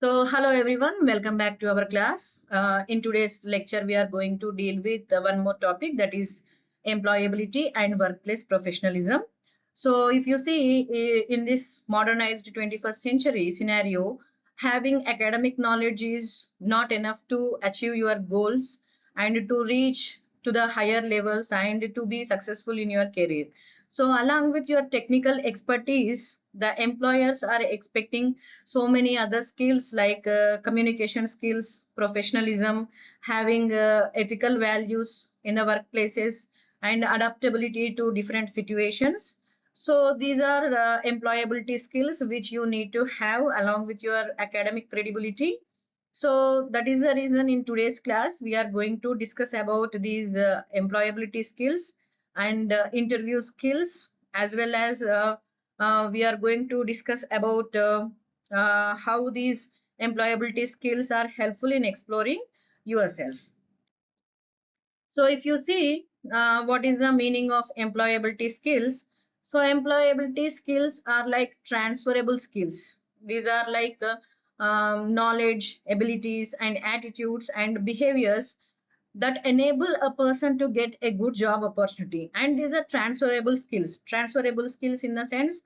Hello everyone, welcome back to our class. In today's lecture, we are going to deal with one more topic, that is employability and workplace professionalism. So, if you see in this modernized 21st century scenario, having academic knowledge is not enough to achieve your goals and to reach to the higher levels and to be successful in your career. So, along with your technical expertise, the employers are expecting so many other skills like communication skills, professionalism, having ethical values in the workplaces, and adaptability to different situations. So these are employability skills which you need to have along with your academic credibility. So that is the reason in today's class we are going to discuss about these employability skills and interview skills, as well as we are going to discuss about how these employability skills are helpful in exploring yourself. So if you see what is the meaning of employability skills, so employability skills are like transferable skills. These are like knowledge, abilities, and attitudes and behaviors that enable a person to get a good job opportunity. And these are transferable skills. Transferable skills in the sense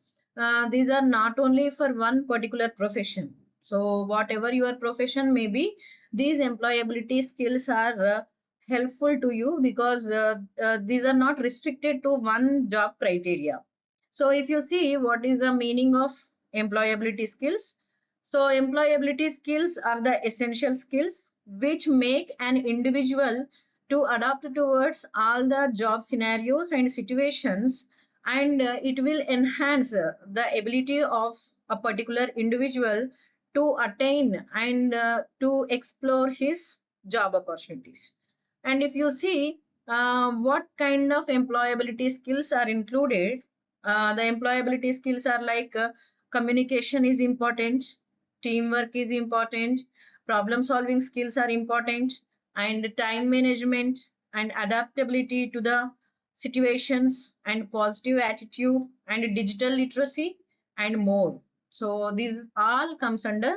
these are not only for one particular profession. So whatever your profession may be, these employability skills are helpful to you because these are not restricted to one job criteria. So if you see what is the meaning of employability skills, so employability skills are the essential skills which make an individual to adapt towards all the job scenarios and situations, and it will enhance the ability of a particular individual to attain and to explore his job opportunities. And if you see what kind of employability skills are included, the employability skills are like communication is important, teamwork is important, problem solving skills are important, and time management and adaptability to the situations and positive attitude and digital literacy and more. So these all comes under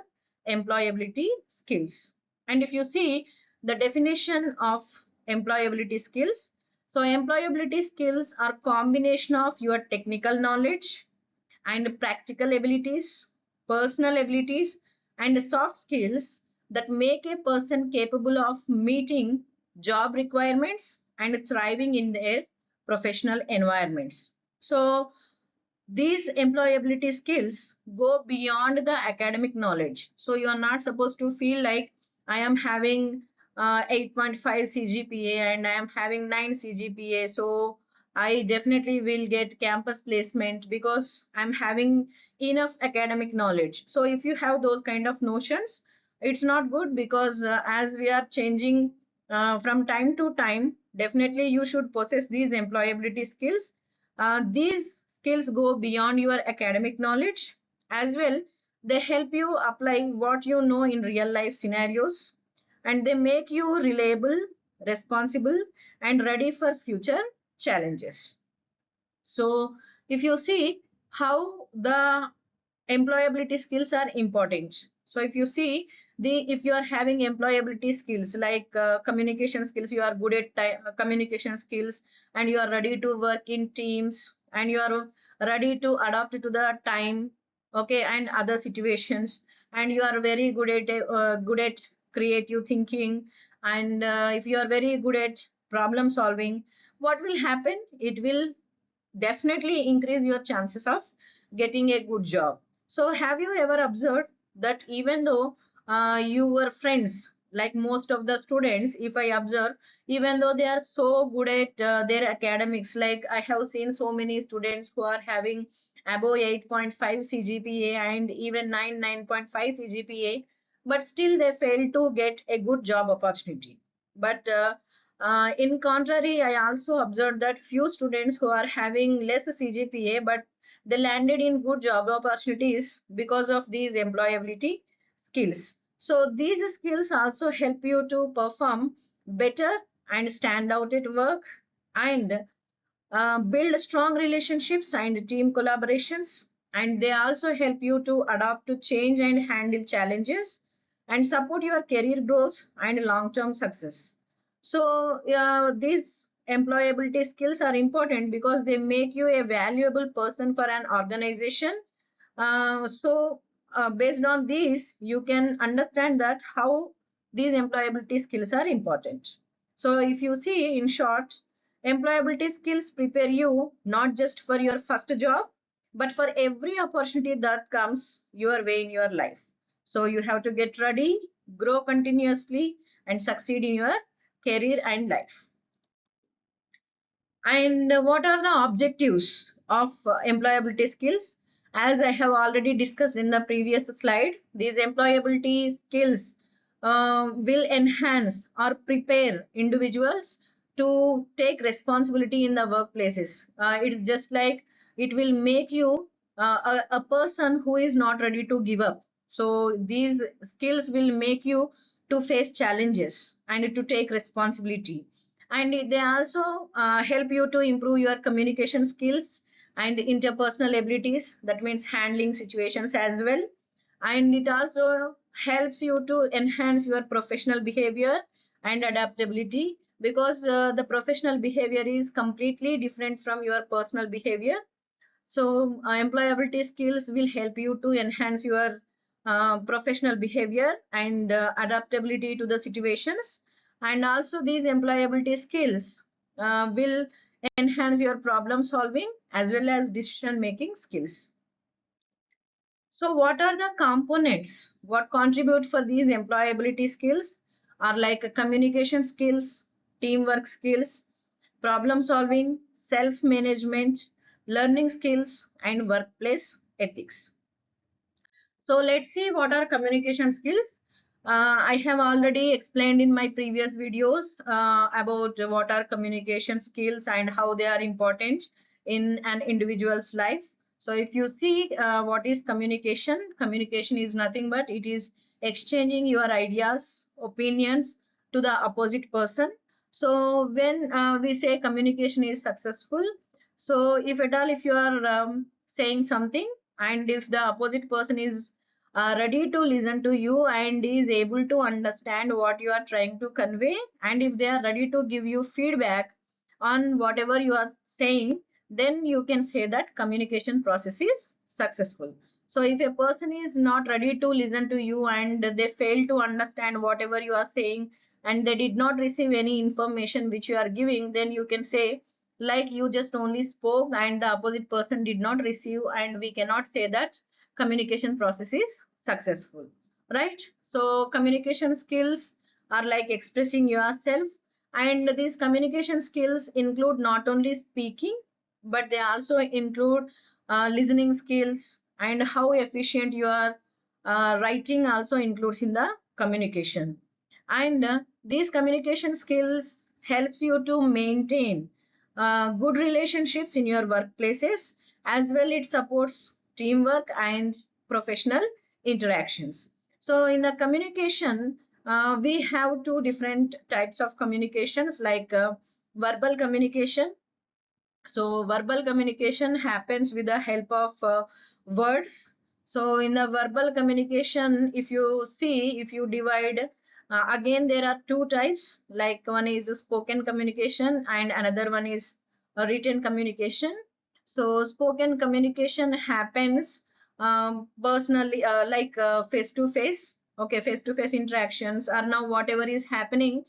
employability skills. And if you see the definition of employability skills, so employability skills are combination of your technical knowledge and practical abilities, personal abilities, and soft skills that make a person capable of meeting job requirements and thriving in their professional environments. So, these employability skills go beyond the academic knowledge. So, you are not supposed to feel like I am having 8.5 CGPA and I am having 9 CGPA. So, I definitely will get campus placement because I'm having enough academic knowledge. So if you have those kind of notions, it's not good because as we are changing from time to time, definitely you should possess these employability skills. These skills go beyond your academic knowledge as well. They help you apply what you know in real life scenarios, and they make you reliable, responsible, and ready for future challenges. So if you see how the employability skills are important, so if you see the if you are having employability skills like communication skills, you are good at communication skills, and you are ready to work in teams, and you are ready to adapt to the time, okay, and other situations, and you are very good at creative thinking, and if you are very good at problem solving, what will happen? It will definitely increase your chances of getting a good job. So, have you ever observed that even though your friends, like most of the students, if I observe, even though they are so good at their academics, like I have seen so many students who are having above 8.5 CGPA and even 9.5 CGPA, but still they fail to get a good job opportunity. But in contrary, I also observed that few students who are having less CGPA, but they landed in good job opportunities because of these employability skills. So these skills also help you to perform better and stand out at work, and build strong relationships and team collaborations. And they also help you to adapt to change and handle challenges. and support your career growth and long-term success. So these employability skills are important because they make you a valuable person for an organization. Based on these, you can understand that how these employability skills are important. So if you see, in short, employability skills prepare you not just for your first job, but for every opportunity that comes your way in your life. So you have to get ready, grow continuously, and succeed in your career and life. And what are the objectives of employability skills? As I have already discussed in the previous slide, these employability skills will enhance or prepare individuals to take responsibility in the workplaces. It's just like it will make you a person who is not ready to give up. So these skills will make you to face challenges and to take responsibility, and they also help you to improve your communication skills and interpersonal abilities, that means handling situations as well. And it also helps you to enhance your professional behavior and adaptability, because the professional behavior is completely different from your personal behavior. So employability skills will help you to enhance your professional behavior and adaptability to the situations. And also these employability skills will enhance your problem solving as well as decision making skills. So what are the components? What contribute for these employability skills are like communication skills, teamwork skills, problem solving, self management, learning skills, and workplace ethics. So let's see what are communication skills. I have already explained in my previous videos about what are communication skills and how they are important in an individual's life. So if you see what is communication, communication is nothing but it is exchanging your ideas, opinions to the opposite person. So when we say communication is successful, so if at all if you are saying something and if the opposite person is ready to listen to you and is able to understand what you are trying to convey, and if they are ready to give you feedback on whatever you are saying, then you can say that communication process is successful. So if a person is not ready to listen to you and they fail to understand whatever you are saying and they did not receive any information which you are giving, then you can say like you just only spoke and the opposite person did not receive, and we cannot say that communication process is successful, right? So communication skills are like expressing yourself, and these communication skills include not only speaking, but they also include listening skills, and how efficient you are writing also includes in the communication. And these communication skills helps you to maintain good relationships in your workplaces, as well it supports teamwork and professional interactions. So in the communication, we have two different types of communications, like verbal communication. So verbal communication happens with the help of words. So in the verbal communication, if you see, if you divide, again there are two types, like one is the spoken communication and another one is a written communication. So spoken communication happens personally, like face to face. Okay, face to face interactions are now whatever is happening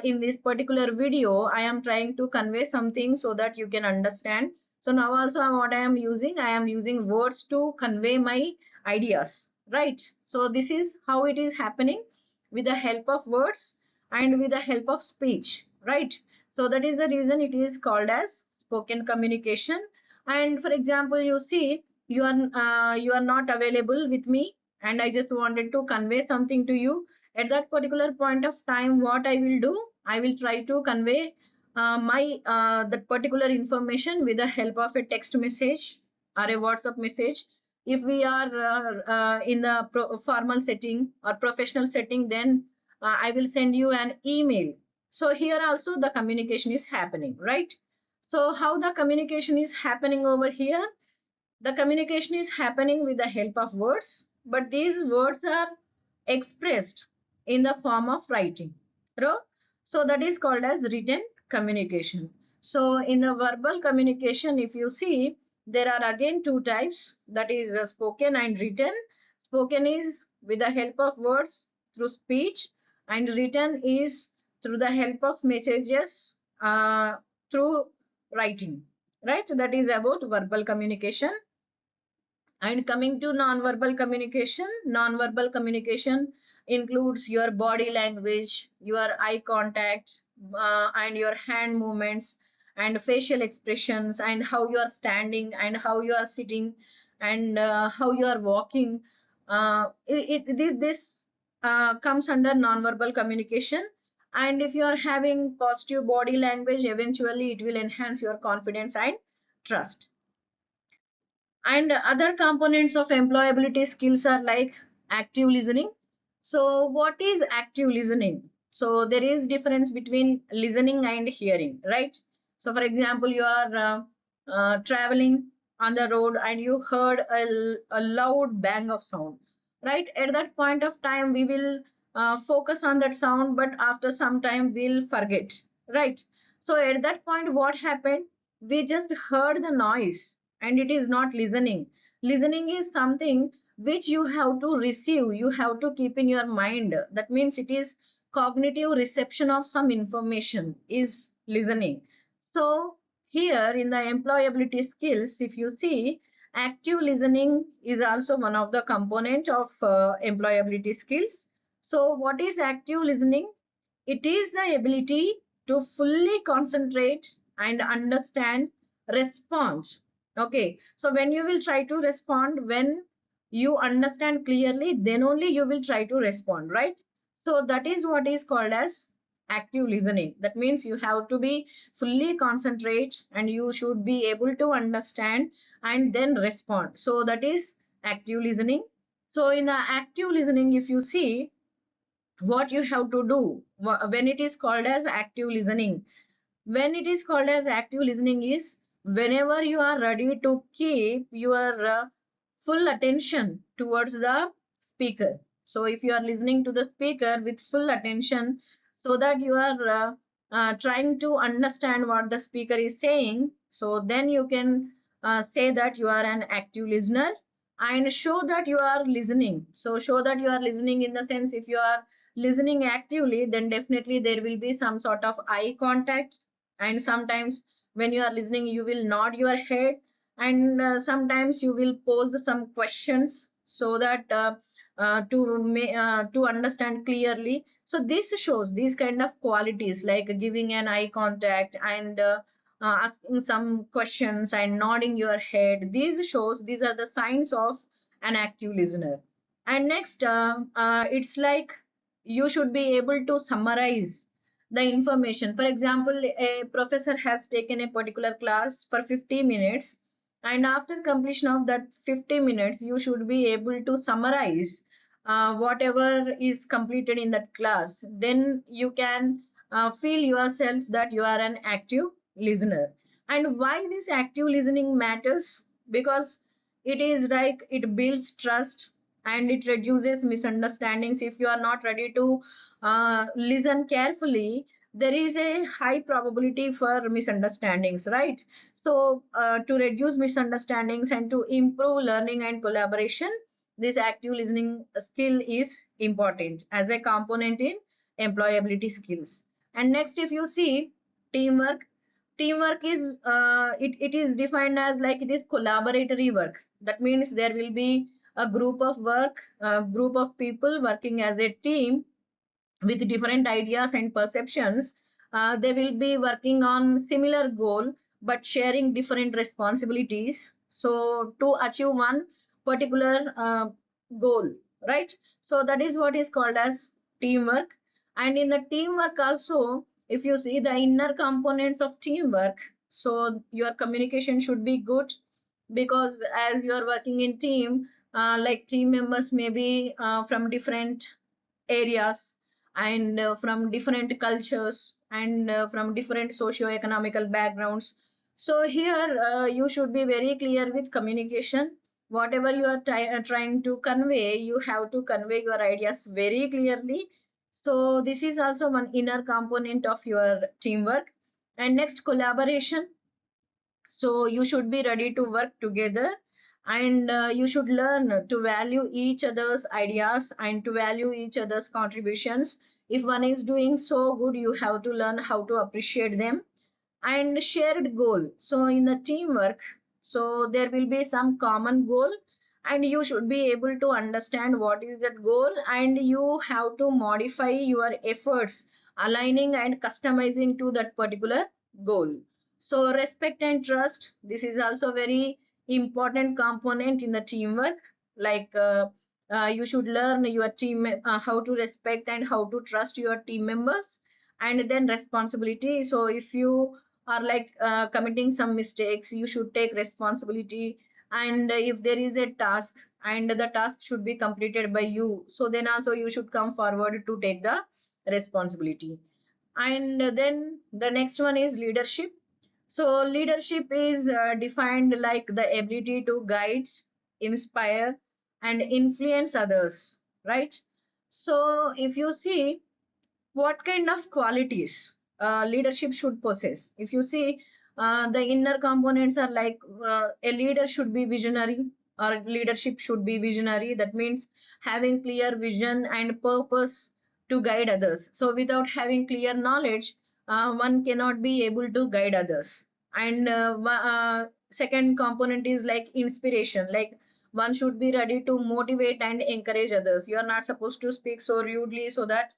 in this particular video. I am trying to convey something so that you can understand. So now also what I am using words to convey my ideas, right? So this is how it is happening with the help of words and with the help of speech, right? So that is the reason it is called as spoken communication. And for example, you see, you are not available with me and I just wanted to convey something to you. At that particular point of time, what I will do, I will try to convey my that particular information with the help of a text message or a WhatsApp message. If we are in the formal setting or professional setting, then I will send you an email. So here also the communication is happening, right? So how the communication is happening over here? The communication is happening with the help of words, but these words are expressed in the form of writing. So that is called as written communication. So in the verbal communication, if you see, there are again two types, that is spoken and written. Spoken is with the help of words through speech, and written is through the help of messages through writing. Right? That is about verbal communication. And coming to non-verbal communication includes your body language, your eye contact, and your hand movements, and facial expressions, and how you are standing, and how you are sitting, and how you are walking. This comes under non-verbal communication. And if you are having positive body language, eventually it will enhance your confidence and trust. And other components of employability skills are like active listening. So what is active listening? So there is difference between listening and hearing, right? So for example, you are traveling on the road and you heard a loud bang of sound, right? At that point of time we will focus on that sound, but after some time we'll forget, right? So at that point what happened, we just heard the noise and it is not listening. Listening is something which you have to receive, you have to keep in your mind. That means it is cognitive reception of some information is listening. So here in the employability skills, if you see, active listening is also one of the component of employability skills. So what is active listening? It is the ability to fully concentrate and understand, respond. Okay, so when you will try to respond, when you understand clearly, then only you will try to respond, right? So that is what is called as active listening. That means you have to be fully concentrate and you should be able to understand and then respond. So that is active listening. So in the active listening, if you see, what you have to do when it is called as active listening, when it is called as active listening is whenever you are ready to keep your full attention towards the speaker. So if you are listening to the speaker with full attention, so that you are trying to understand what the speaker is saying, so then you can say that you are an active listener and show that you are listening. So show that you are listening in the sense, if you are listening actively, then definitely there will be some sort of eye contact, and sometimes when you are listening you will nod your head, and sometimes you will pose some questions so that to understand clearly. So this shows these kind of qualities like giving an eye contact and asking some questions and nodding your head. These shows, these are the signs of an active listener. And next, it's like you should be able to summarize the information. For example, a professor has taken a particular class for 50 minutes, and after completion of that 50 minutes, you should be able to summarize whatever is completed in that class. Then you can feel yourself that you are an active listener. And why this active listening matters? Because it is like it builds trust and it reduces misunderstandings. If you are not ready to listen carefully, there is a high probability for misunderstandings, right? So to reduce misunderstandings and to improve learning and collaboration, this active listening skill is important as a component in employability skills. And next, if you see, teamwork. Teamwork is it is defined as like it is collaboratory work. That means there will be a group of work, a group of people working as a team with different ideas and perceptions. They will be working on similar goal but sharing different responsibilities, so to achieve one particular goal, right? So that is what is called as teamwork. And in the teamwork also, if you see the inner components of teamwork, so your communication should be good, because as you are working in team, like team members may be from different areas and from different cultures and from different socio-economical backgrounds. So here you should be very clear with communication, whatever you are trying to convey, you have to convey your ideas very clearly. So this is also one inner component of your teamwork. And next, collaboration. So you should be ready to work together, and you should learn to value each other's ideas and to value each other's contributions. If one is doing so good, you have to learn how to appreciate them. And shared goal. So in the teamwork, so there will be some common goal, and you should be able to understand what is that goal, and you have to modify your efforts aligning and customizing to that particular goal. So respect and trust, this is also very important component in the teamwork. Like you should learn your team how to respect and how to trust your team members. And then responsibility. So if you are like committing some mistakes, you should take responsibility. And if there is a task and the task should be completed by you, so then also you should come forward to take the responsibility. And then the next one is leadership. So leadership is defined like the ability to guide, inspire, and influence others, right? So if you see what kind of qualities leadership should possess. If you see, the inner components are like a leader should be visionary, or leadership should be visionary. That means having clear vision and purpose to guide others. So without having clear knowledge, one cannot be able to guide others. And second component is like inspiration. Like one should be ready to motivate and encourage others. You are not supposed to speak so rudely so that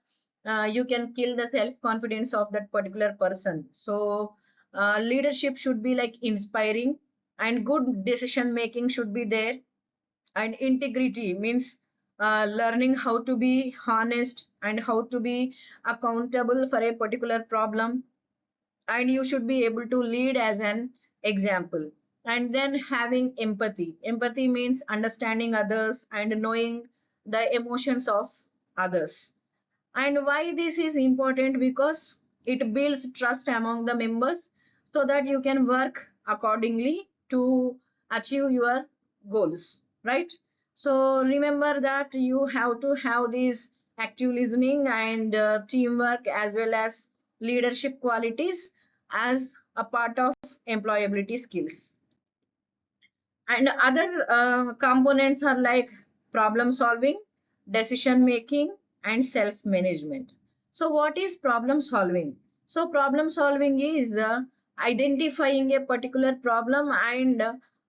you can kill the self confidence of that particular person. So leadership should be like inspiring, and good decision making should be there. And integrity means learning how to be honest and how to be accountable for a particular problem. And you should be able to lead as an example. And then having empathy. Empathy means understanding others and knowing the emotions of others. And why this is important? Because it builds trust among the members so that you can work accordingly to achieve your goals, right? So remember that you have to have these active listening and teamwork as well as leadership qualities as a part of employability skills. And other components are like problem solving, decision making, and self management. So what is problem solving? So problem solving is the identifying a particular problem and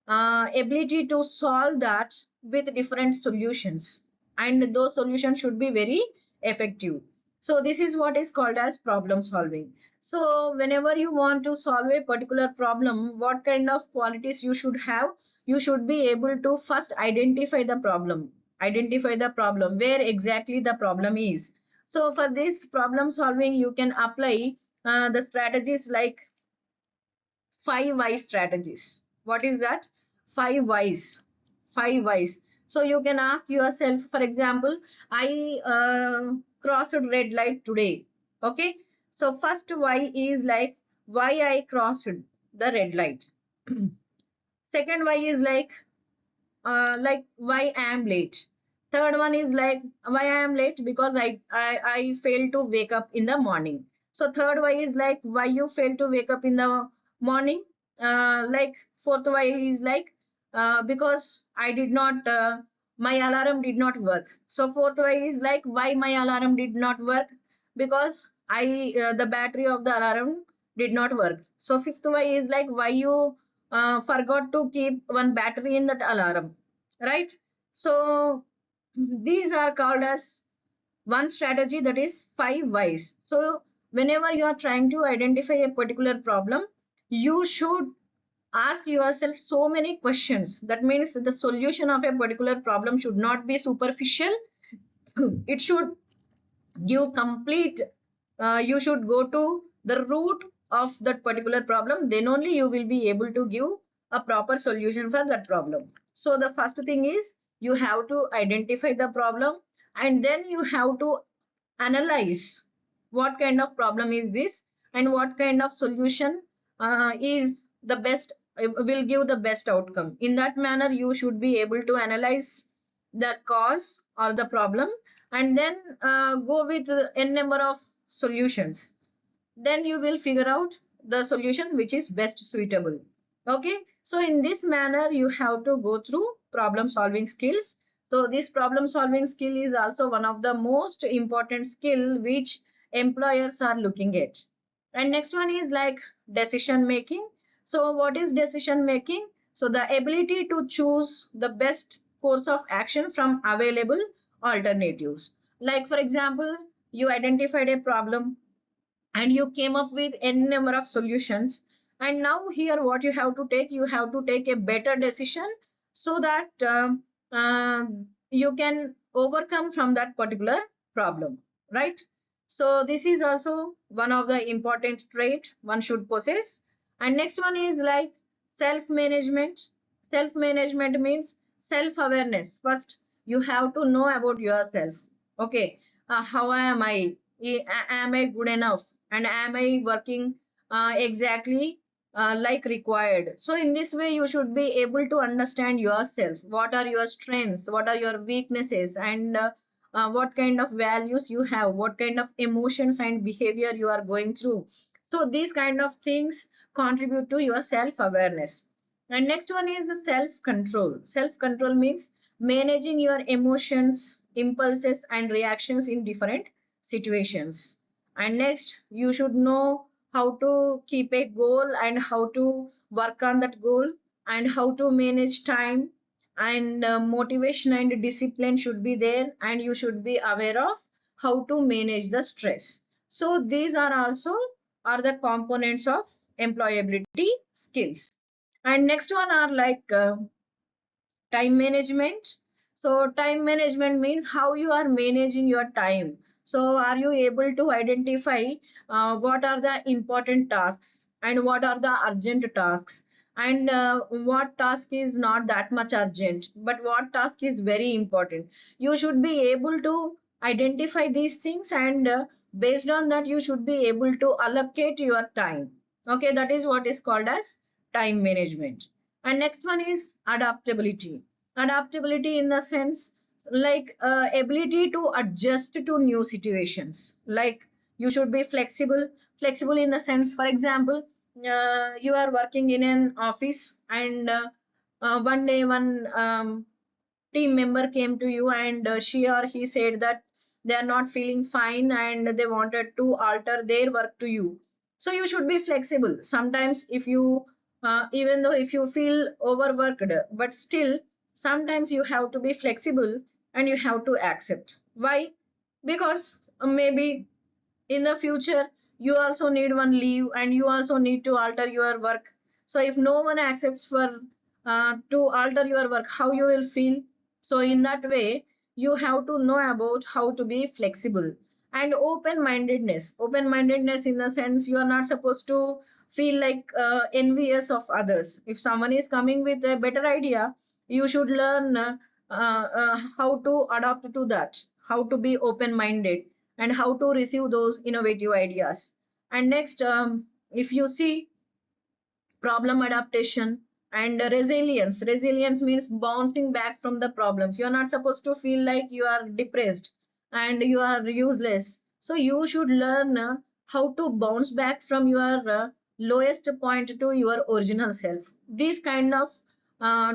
ability to solve that with different solutions, and those solutions should be very effective. So this is what is called as problem solving. So whenever you want to solve a particular problem, what kind of qualities you should have? You should be able to first identify the problem, where exactly the problem is. So for this problem solving, you can apply the strategies like 5 why strategies. What is that? 5 whys. 5 whys. So you can ask yourself, for example, I crossed red light today. Okay. So first why is like why I crossed the red light. Second why is like why I am late. Third one is like why I am late because I failed to wake up in the morning. So third why is like why you fail to wake up in the morning. Like fourth why is like because I did not my alarm did not work. So fourth why is like why my alarm did not work because I the battery of the alarm did not work. So fifth why is like why you forgot to keep one battery in that alarm, right? So these are called as one strategy, that is 5 whys. So whenever you are trying to identify a particular problem, you should ask yourself so many questions. That means the solution of a particular problem should not be superficial. It should give complete, you should go to the root of that particular problem, then only you will be able to give a proper solution for that problem. So the first thing is you have to identify the problem, and then you have to analyze what kind of problem is this and what kind of solution is the best will give the best outcome. In that manner, you should be able to analyze the cause or the problem, and then go with n number of solutions. Then you will figure out the solution which is best suitable. Okay, so in this manner you have to go through problem solving skills. So this problem solving skill is also one of the most important skill which employers are looking at. And next one is like decision making. So what is decision making? So the ability to choose the best course of action from available alternatives. Like for example, you identified a problem and you came up with n number of solutions, and now here what you have to take a better decision, so that you can overcome from that particular problem, right? So this is also one of the important trait one should possess. And next one is like self management. Self management means self awareness. First you have to know about yourself. Okay, how am I? Am I good enough? And am I working exactly like required? So in this way you should be able to understand yourself. What are your strengths, what are your weaknesses, and what kind of values you have, what kind of emotions and behavior you are going through. So these kind of things contribute to your self awareness. And next one is the self control. Self control means managing your emotions, impulses and reactions in different situations. And next, you should know how to keep a goal and how to work on that goal, and how to manage time, and motivation and discipline should be there, and you should be aware of how to manage the stress. So these are also are the components of employability skills. And next one are like time management. So time management means how you are managing your time. So are you able to identify what are the important tasks and what are the urgent tasks, and what task is not that much urgent but what task is very important. You should be able to identify these things, and based on that you should be able to allocate your time. Okay, that is what is called as time management. And next one is adaptability. Adaptability in the sense like ability to adjust to new situations. Like you should be flexible. Flexible in the sense, for example, you are working in an office, and one day one team member came to you, and she or he said that they are not feeling fine and they wanted to alter their work to you. So you should be flexible. Sometimes if you even though if you feel overworked, but still sometimes you have to be flexible and you have to accept. Why? Because maybe in the future you also need one leave and you also need to alter your work. So if no one accepts for to alter your work, how you will feel? So in that way you have to know about how to be flexible. And open mindedness in the sense you are not supposed to feel like envious of others. If someone is coming with a better idea, you should learn how to adapt to that, how to be open minded, and how to receive those innovative ideas. And next, if you see problem adaptation and resilience. Resilience means bouncing back from the problems. You are not supposed to feel like you are depressed and you are useless. So you should learn how to bounce back from your lowest point to your original self. These kind of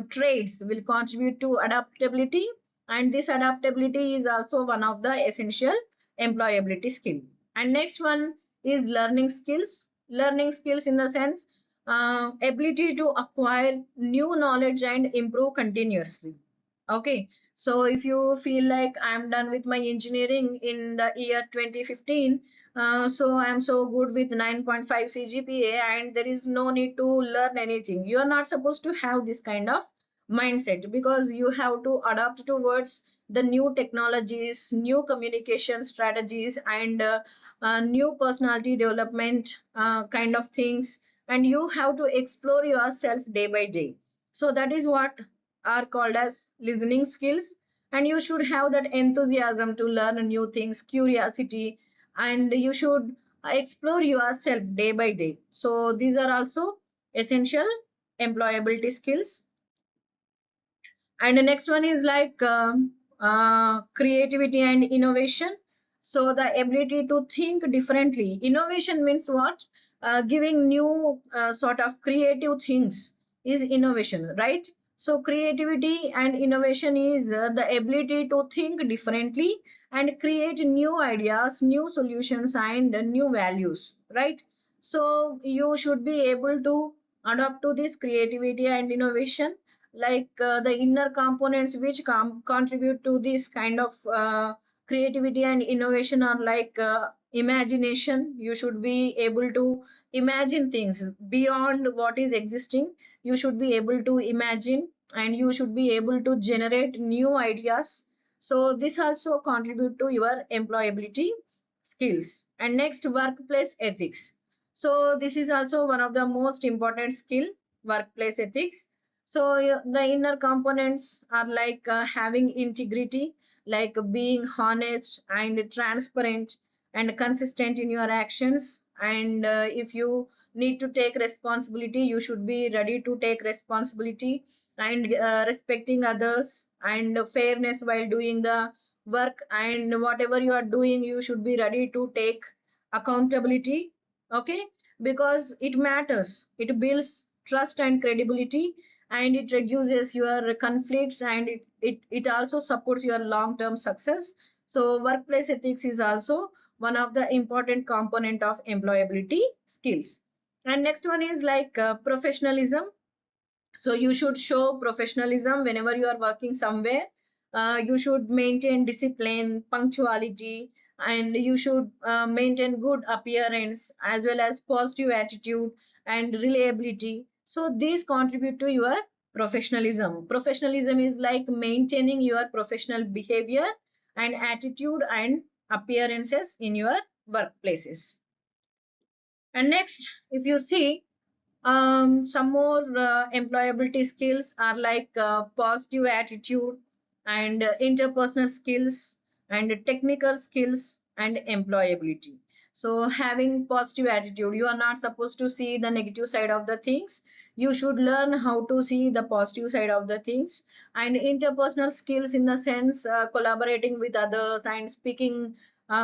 traits will contribute to adaptability, and this adaptability is also one of the essential employability skill. And next one is learning skills. Learning skills in the sense ability to acquire new knowledge and improve continuously. Okay, so if you feel like I'm done with my engineering in the year 2015, so I'm so good with 9.5 CGPA and there is no need to learn anything. You are not supposed to have this kind of mindset, because you have to adapt towards the new technologies, new communication strategies, and new personality development kind of things, and you have to explore yourself day by day. So that is what are called as listening skills. And you should have that enthusiasm to learn new things, curiosity, and you should explore yourself day by day. So these are also essential employability skills. And the next one is like creativity and innovation. So the ability to think differently. Innovation means what? Giving new sort of creative things is innovation, right? So creativity and innovation is the ability to think differently and create new ideas, new solutions, and new values, right? So you should be able to adapt to this creativity and innovation, like the inner components which contribute to this kind of creativity and innovation are like imagination. You should be able to imagine things beyond what is existing. You should be able to imagine, and you should be able to generate new ideas. So this also contribute to your employability skills. And next, workplace ethics. So this is also one of the most important skill, workplace ethics. So the inner components are like having integrity, like being honest and transparent and consistent in your actions. And if you need to take responsibility, you should be ready to take responsibility, and respecting others, and fairness while doing the work, and whatever you are doing, you should be ready to take accountability. Okay, because it matters. It builds trust and credibility, and it reduces your conflicts, and it also supports your long-term success. So workplace ethics is also one of the important component of employability skills. And next one is like professionalism. So you should show professionalism whenever you are working somewhere. You should maintain discipline, punctuality, and you should maintain good appearance as well as positive attitude and reliability. So these contribute to your professionalism. Professionalism is like maintaining your professional behavior and attitude and appearances in your workplaces. And next, if you see, some more employability skills are like positive attitude, and interpersonal skills, and technical skills, and employability. So having positive attitude, you are not supposed to see the negative side of the things. You should learn how to see the positive side of the things. And interpersonal skills in the sense collaborating with others and speaking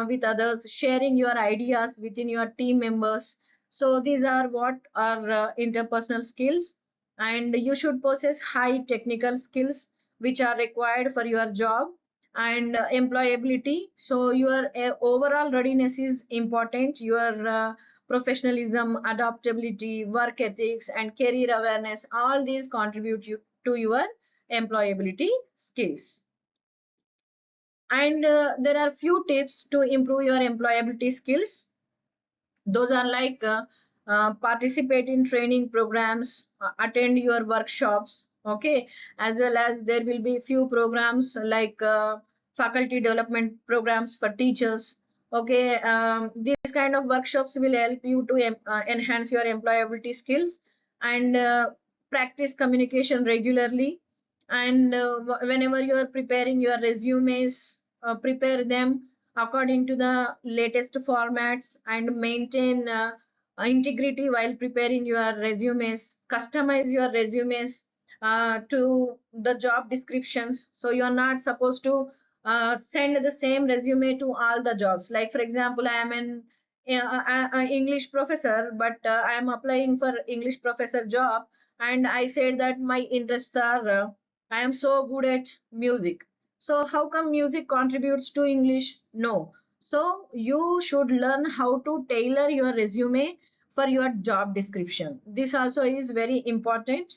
with others, sharing your ideas within your team members. So these are what are interpersonal skills. And you should possess high technical skills which are required for your job. And employability, so your overall readiness is important. Your professionalism, adaptability, work ethics, and career awareness, all these contribute to your employability skills. And there are few tips to improve your employability skills. Those are like participate in training programs, attend your workshops, okay, as well as there will be few programs like faculty development programs for teachers. Okay, these kind of workshops will help you to enhance your employability skills. And practice communication regularly. And whenever you are preparing your resumes, prepare them according to the latest formats, and maintain integrity while preparing your resumes. Customize your resumes to the job descriptions. So you are not supposed to send the same resume to all the jobs. Like for example, I am an English professor, but I am applying for English professor job, and I said that my interests are I am so good at music. So how come music contributes to English? No. So you should learn how to tailor your resume for your job description. This also is very important.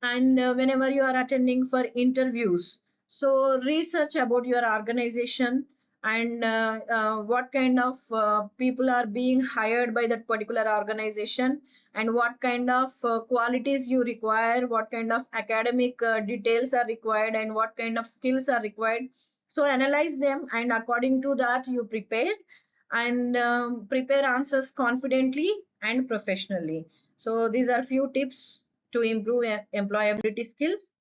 And whenever you are attending for interviews, so research about your organization, and what kind of people are being hired by that particular organization, and what kind of qualities you require, what kind of academic details are required, and what kind of skills are required. So analyze them, and according to that you prepare, and prepare answers confidently and professionally. So these are few tips to improve employability skills.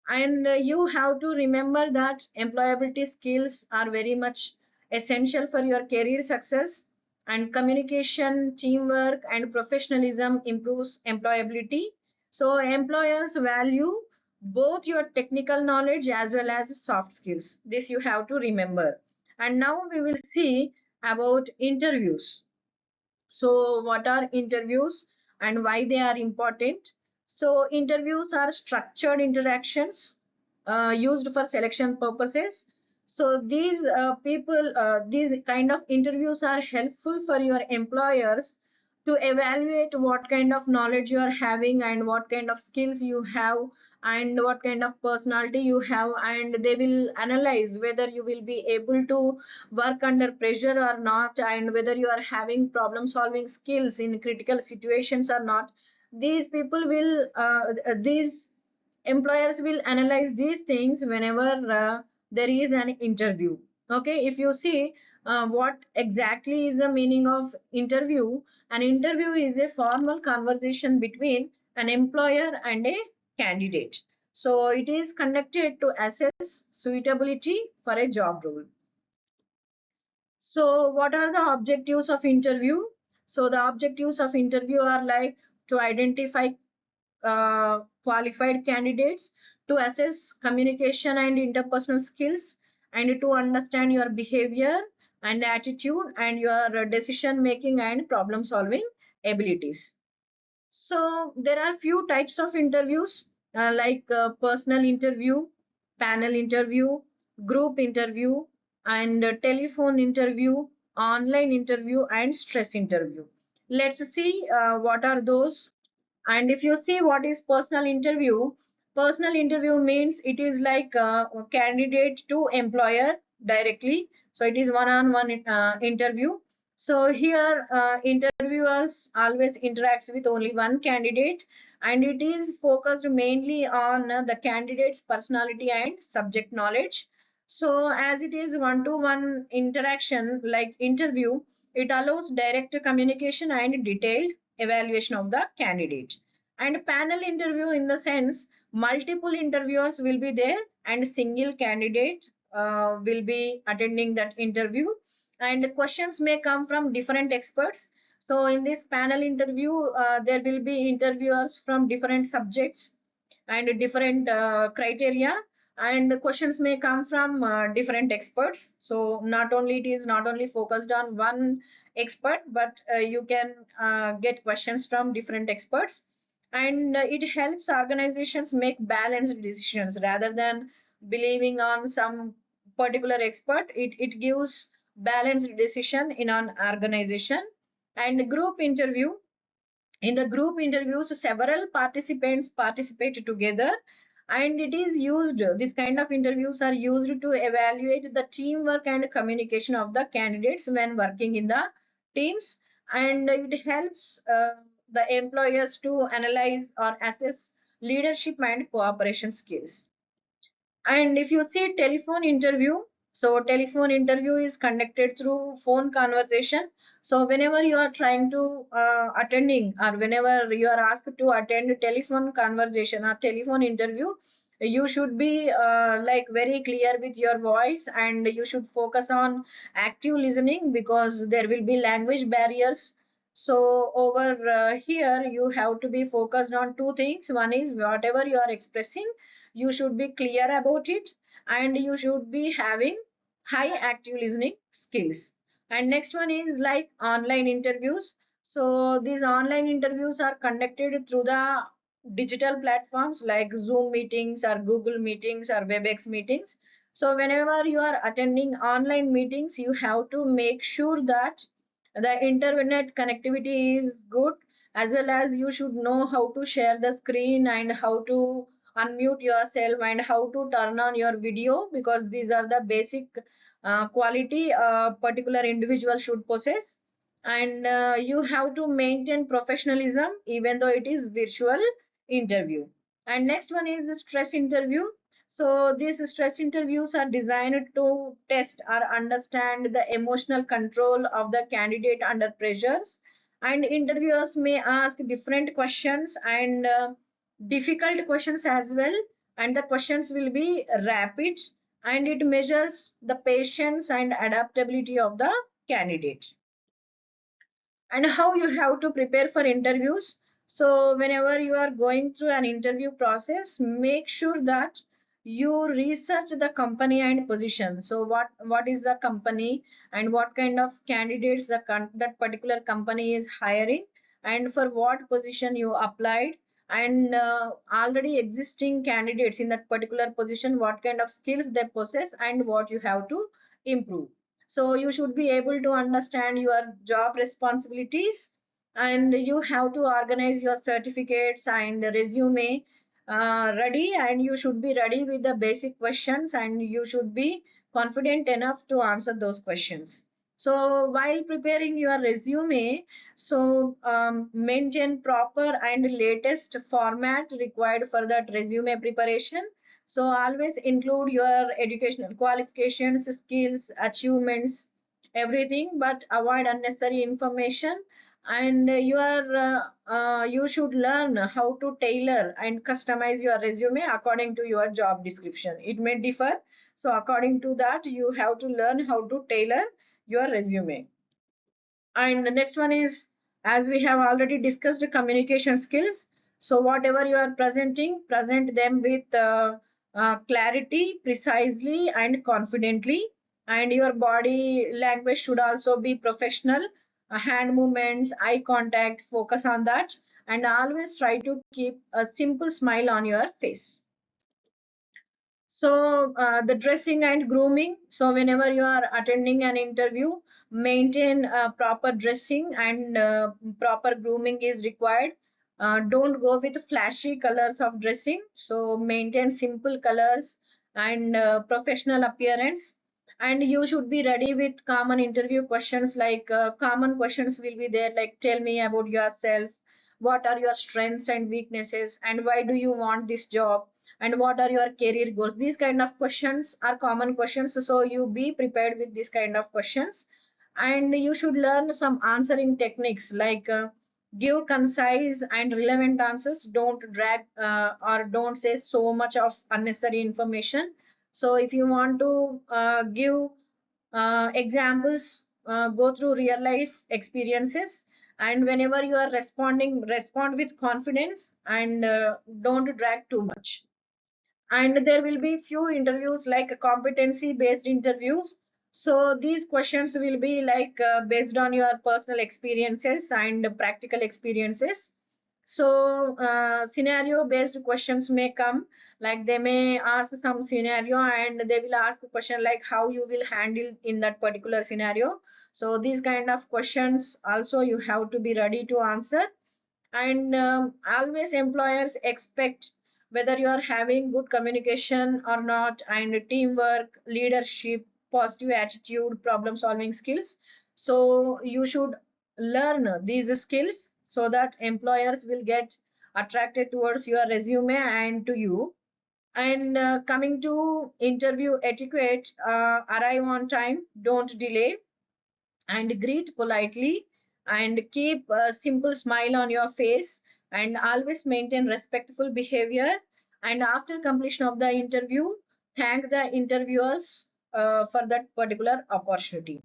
And you have to remember that employability skills are very much essential for your career success. And communication, teamwork, and professionalism improves employability. So employers value both your technical knowledge as well as soft skills. This you have to remember. And now we will see about interviews. So, what are interviews and why they are important? So, interviews are structured interactions used for selection purposes. So, these kind of interviews are helpful for your employers to evaluate what kind of knowledge you are having and what kind of skills you have and what kind of personality you have, and they will analyze whether you will be able to work under pressure or not, and whether you are having problem solving skills in critical situations or not. These people will these employers will analyze these things whenever there is an interview. Okay, if you see what exactly is the meaning of interview, an interview is a formal conversation between an employer and a candidate. So it is conducted to assess suitability for a job role. So, what are the objectives of interview? So, the objectives of interview are like to identify qualified candidates, to assess communication and interpersonal skills, and to understand your behavior and attitude and your decision making and problem solving abilities. So there are few types of interviews like personal interview, panel interview, group interview, and telephone interview, online interview, and stress interview. Let's see what are those. And if you see what is personal interview means it is like a candidate to employer directly. So it is one-on-one interview. So here interviewers always interacts with only one candidate, and it is focused mainly on the candidate's personality and subject knowledge. So as it is one-to-one interaction like interview, it allows direct communication and detailed evaluation of the candidate. And panel interview in the sense multiple interviewers will be there and single candidate will be attending that interview, and questions may come from different experts. So in this panel interview there will be interviewers from different subjects and different criteria, and the questions may come from different experts. So not only it is not only focused on one expert, but you can get questions from different experts, and it helps organizations make balanced decisions rather than believing on some particular expert. It gives balanced decision in an organization. And group interview, in the group interviews several participants participate together, and it is used, this kind of interviews are used to evaluate the teamwork and communication of the candidates when working in the teams, and it helps the employers to analyze or assess leadership and cooperation skills. And if you see telephone interview, so telephone interview is conducted through phone conversation. So whenever you are trying to attending, or whenever you are asked to attend a telephone conversation or telephone interview, you should be like very clear with your voice, and you should focus on active listening because there will be language barriers. So over here you have to be focused on two things. One is whatever you are expressing, you should be clear about it, and you should be having high active listening skills. And next one is like online interviews. So these online interviews are conducted through the digital platforms like Zoom meetings or Google meetings or WebEx meetings. So whenever you are attending online meetings, you have to make sure that the internet connectivity is good, as well as you should know how to share the screen and how to unmute yourself and how to turn on your video, because these are the basic quality a particular individual should possess. And you have to maintain professionalism even though it is virtual interview. And next one is the stress interview. So these stress interviews are designed to test or understand the emotional control of the candidate under pressures, and interviewers may ask different questions and difficult questions as well, and the questions will be rapid, and it measures the patience and adaptability of the candidate. And how you have to prepare for interviews? So whenever you are going through an interview process, make sure that you research the company and position. So what is the company and what kind of candidates that particular company is hiring, and for what position you applied, and already existing candidates in that particular position, what kind of skills they possess and what you have to improve. So you should be able to understand your job responsibilities, and you have to organize your certificates and resume ready, and you should be ready with the basic questions, and you should be confident enough to answer those questions. So while preparing your resume, so maintain proper and latest format required for that resume preparation. So always include your educational qualifications, skills, achievements, everything, but avoid unnecessary information. And you should learn how to tailor and customize your resume according to your job description. It may differ, so according to that you have to learn how to tailor your resume. And the next one is, as we have already discussed, communication skills. So whatever you are presenting, present them with clarity, precisely, and confidently. And your body language should also be professional. Hand movements, eye contact, focus on that. And always try to keep a simple smile on your face. So the dressing and grooming. So whenever you are attending an interview, maintain proper dressing, and proper grooming is required. Don't go with flashy colors of dressing. So maintain simple colors and professional appearance. And you should be ready with common interview questions, like common questions will be there, like tell me about yourself, what are your strengths and weaknesses, and why do you want this job, and what are your career goals. These kind of questions are common questions, so you be prepared with these kind of questions. And you should learn some answering techniques, like give concise and relevant answers. Don't drag or don't say so much of unnecessary information. So if you want to give examples, go through real life experiences. And whenever you are responding, respond with confidence, and don't drag too much. And there will be few interviews like competency based interviews. So these questions will be like based on your personal experiences and practical experiences. So scenario based questions may come, like they may ask some scenario and they will ask a question like how you will handle in that particular scenario. So these kind of questions also you have to be ready to answer. And always employers expect whether you are having good communication or not, and teamwork, leadership, positive attitude, problem solving skills. So you should learn these skills so that employers will get attracted towards your resume and to you. And coming to interview etiquette, arrive on time, don't delay, and greet politely, and keep a simple smile on your face, and always maintain respectful behavior. And after completion of the interview, thank the interviewers for that particular opportunity.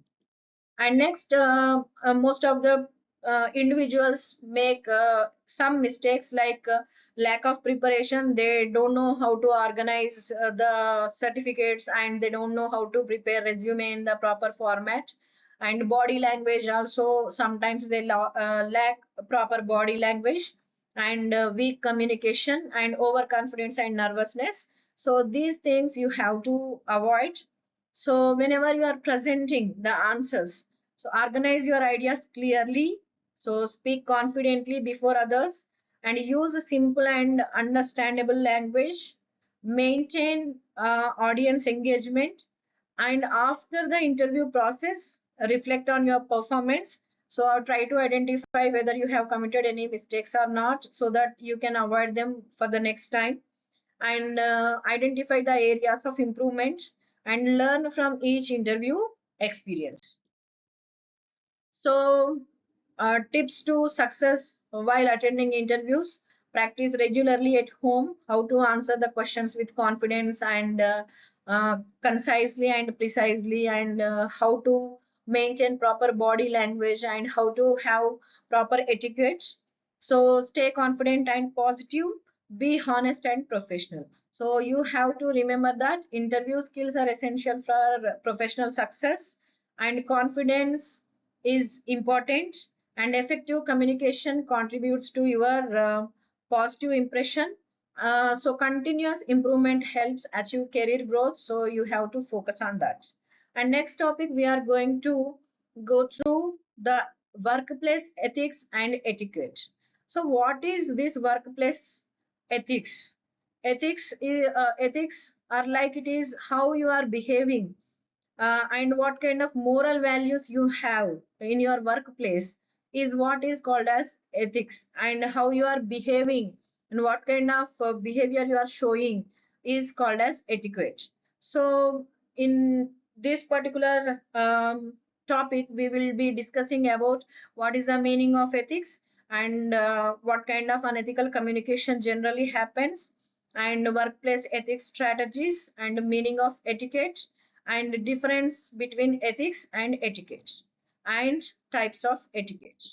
And next, most of the individuals make some mistakes, like lack of preparation. They don't know how to organize the certificates, and they don't know how to prepare resume in the proper format. And body language also, sometimes they lack proper body language, and weak communication, and overconfidence and nervousness. So these things you have to avoid. So whenever you are presenting the answers, so organize your ideas clearly. So speak confidently before others, and use a simple and understandable language. Maintain audience engagement. And after the interview process, reflect on your performance. So try to identify whether you have committed any mistakes or not, so that you can avoid them for the next time. And identify the areas of improvement, and learn from each interview experience. So, tips to success while attending interviews: practice regularly at home how to answer the questions with confidence, and concisely and precisely, and how to maintain proper body language, and how to have proper etiquette. So stay confident and positive, be honest and professional. So you have to remember that interview skills are essential for professional success, and confidence is important, and effective communication contributes to your positive impression. So continuous improvement helps achieve career growth. So you have to focus on that. And next topic, we are going to go through the workplace ethics and etiquette. So what is this workplace ethics? Ethics are like it is how you are behaving and what kind of moral values you have in your workplace is what is called as ethics, and how you are behaving and what kind of behavior you are showing is called as etiquette. So in this particular topic we will be discussing about what is the meaning of ethics, and what kind of unethical communication generally happens, and workplace ethics strategies and meaning of etiquette, and difference between ethics and etiquette, and types of etiquette.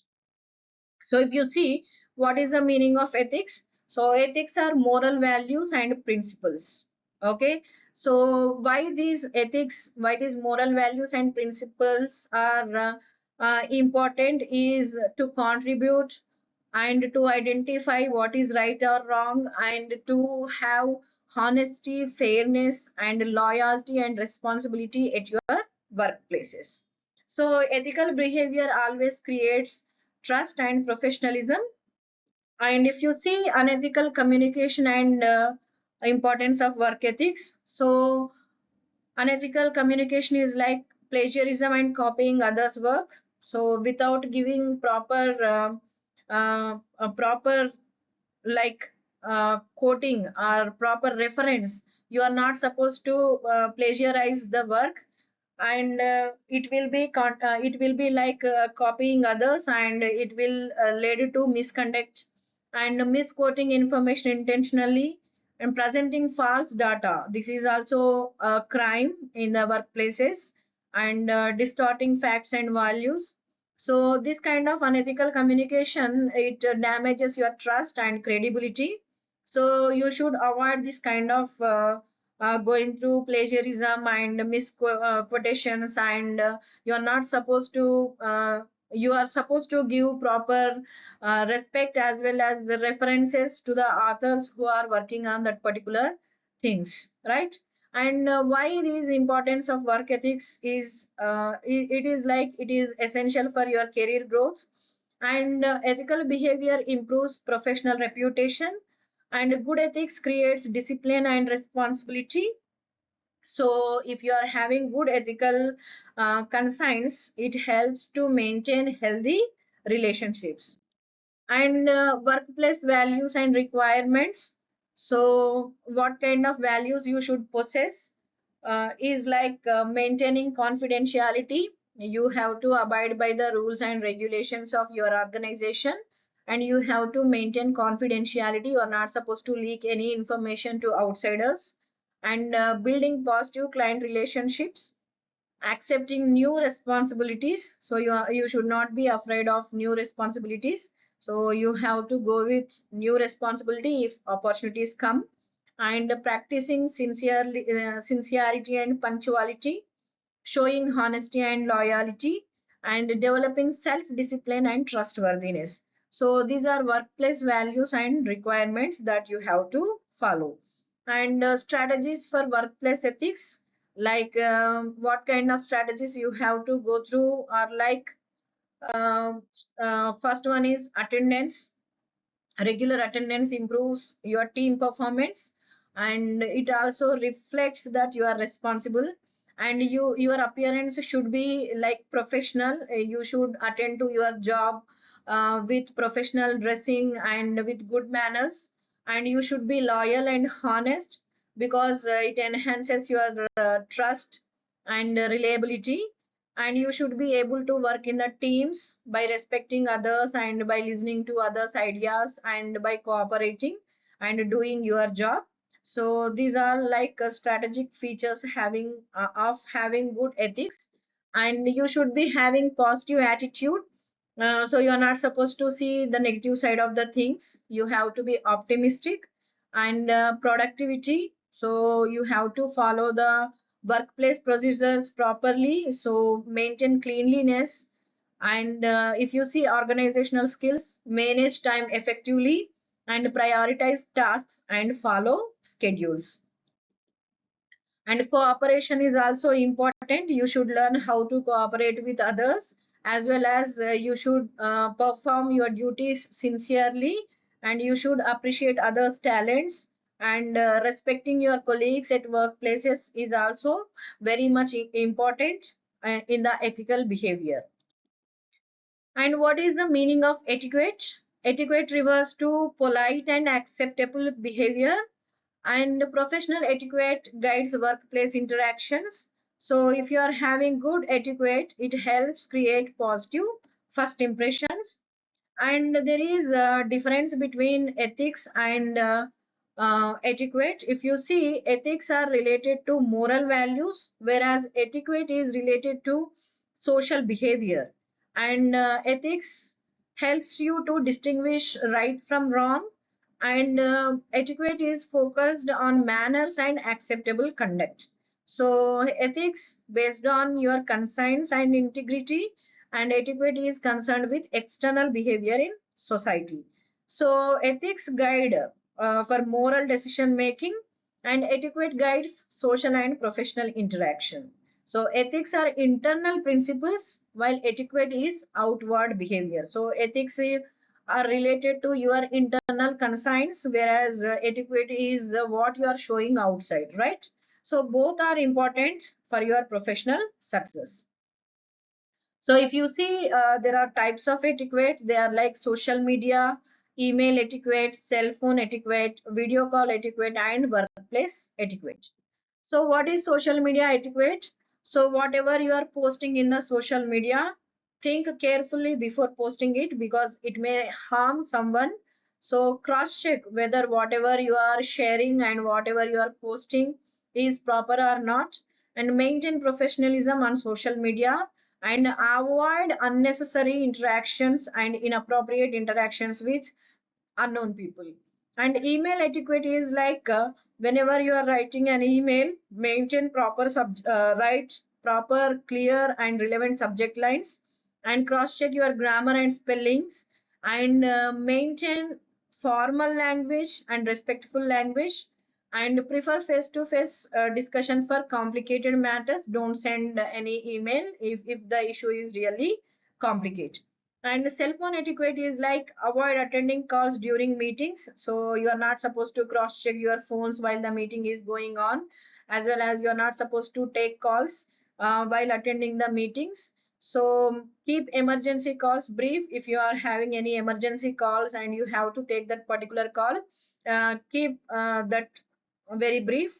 So if you see what is the meaning of ethics, so ethics are moral values and principles. Okay, so why these ethics, why these moral values and principles are important is to contribute and to identify what is right or wrong, and to have honesty, fairness, and loyalty and responsibility at your workplaces. So ethical behavior always creates trust and professionalism. And if you see unethical communication and importance of work ethics, so unethical communication is like plagiarism and copying others' work. So without giving a proper like quoting or proper reference, you are not supposed to plagiarize the work, and it will be like copying others, and it will lead to misconduct and misquoting information intentionally, and presenting false data. This is also a crime in the workplaces, and distorting facts and values. So this kind of unethical communication, it damages your trust and credibility. So you should avoid this kind of going through plagiarism and misquotations, and you are not supposed to you are supposed to give proper respect as well as the references to the authors who are working on that particular things, right? And why this importance of work ethics is it is like it is essential for your career growth, and ethical behavior improves professional reputation, and good ethics creates discipline and responsibility. So if you are having good ethical conscience, it helps to maintain healthy relationships. And workplace values and requirements. So what kind of values you should possess is like maintaining confidentiality. You have to abide by the rules and regulations of your organization, and you have to maintain confidentiality. You are not supposed to leak any information to outsiders. And building positive client relationships, accepting new responsibilities. So you should not be afraid of new responsibilities. So you have to go with new responsibility if opportunities come. And practicing sincerity and punctuality, showing honesty and loyalty, and developing self discipline and trustworthiness. So these are workplace values and requirements that you have to follow. And strategies for workplace ethics, like what kind of strategies you have to go through are like um, first one is attendance. Regular attendance improves your team performance, and it also reflects that you are responsible, and your appearance should be like professional. You should attend to your job with professional dressing and with good manners, and you should be loyal and honest, because it enhances your trust and reliability. And you should be able to work in the teams by respecting others, and by listening to others ideas, and by cooperating and doing your job. So these are like strategic features having of having good ethics. And you should be having positive attitude, So you are not supposed to see the negative side of the things. You have to be optimistic and productivity. So you have to follow the workplace procedures properly. So maintain cleanliness. And if you see organizational skills, manage time effectively and prioritize tasks and follow schedules. And cooperation is also important. You should learn how to cooperate with others, as well as you should perform your duties sincerely, and you should appreciate others talents. And respecting your colleagues at workplaces is also very much important in the ethical behavior. And what is the meaning of etiquette? Etiquette refers to polite and acceptable behavior, and professional etiquette guides workplace interactions. So if you are having good etiquette, it helps create positive first impressions. And there is a difference between ethics and etiquette. If you see, ethics are related to moral values, whereas etiquette is related to social behavior. And ethics helps you to distinguish right from wrong, and etiquette is focused on manners and acceptable conduct. So ethics based on your conscience and integrity, and etiquette is concerned with external behavior in society. So ethics guide for moral decision making, and etiquette guides social and professional interaction. So ethics are internal principles, while etiquette is outward behavior. So ethics are related to your internal conscience, whereas etiquette is what you are showing outside, right? So both are important for your professional success. So if you see, there are types of etiquette. They are like social media, email etiquette, cell phone etiquette, video call etiquette, and workplace etiquette. So what is social media etiquette? So whatever you are posting in the social media, think carefully before posting it, because it may harm someone. So cross check whether whatever you are sharing and whatever you are posting is proper or not, and maintain professionalism on social media, and avoid unnecessary interactions and inappropriate interactions with unknown people. And email etiquette is like, whenever you are writing an email, maintain write proper, clear, and relevant subject lines, and cross check your grammar and spellings, and maintain formal language and respectful language, and prefer face-to-face discussion for complicated matters. Don't send any email if the issue is really complicated. And cell phone etiquette is like, avoid attending calls during meetings. So you are not supposed to cross check your phones while the meeting is going on, as well as you are not supposed to take calls while attending the meetings. So keep emergency calls brief. If you are having any emergency calls and you have to take that particular call, keep that very brief,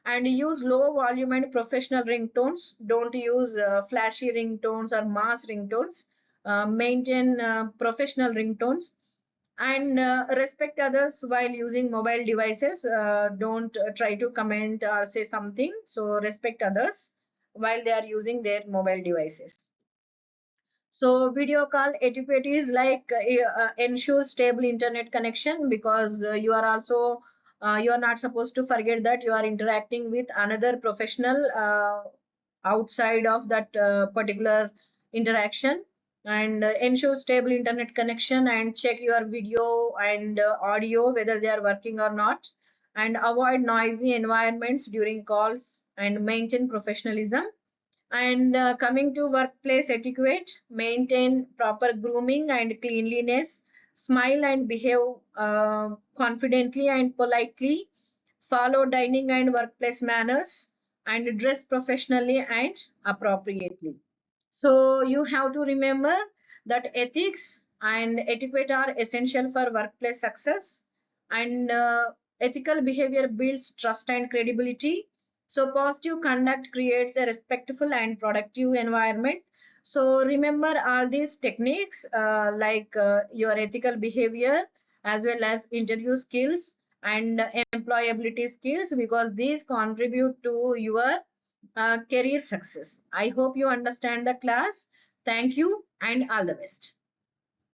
and use low volume and professional ringtones. Don't use flashy ringtones or mass ringtones. Maintain professional ringtones, and respect others while using mobile devices. Don't try to comment or say something. So respect others while they are using their mobile devices. So video call etiquette is like, ensure stable internet connection, because you are also you are not supposed to forget that you are interacting with another professional outside of that particular interaction. And ensure stable internet connection, and check your video and audio whether they are working or not, and avoid noisy environments during calls, and maintain professionalism. And coming to workplace etiquette, maintain proper grooming and cleanliness, smile and behave confidently and politely, follow dining and workplace manners, and dress professionally and appropriately. So you have to remember that ethics and etiquette are essential for workplace success, and ethical behavior builds trust and credibility. So positive conduct creates a respectful and productive environment. So remember all these techniques, like your ethical behavior, as well as interview skills and employability skills, because these contribute to your career success. I hope you understand the class. Thank you and all the best.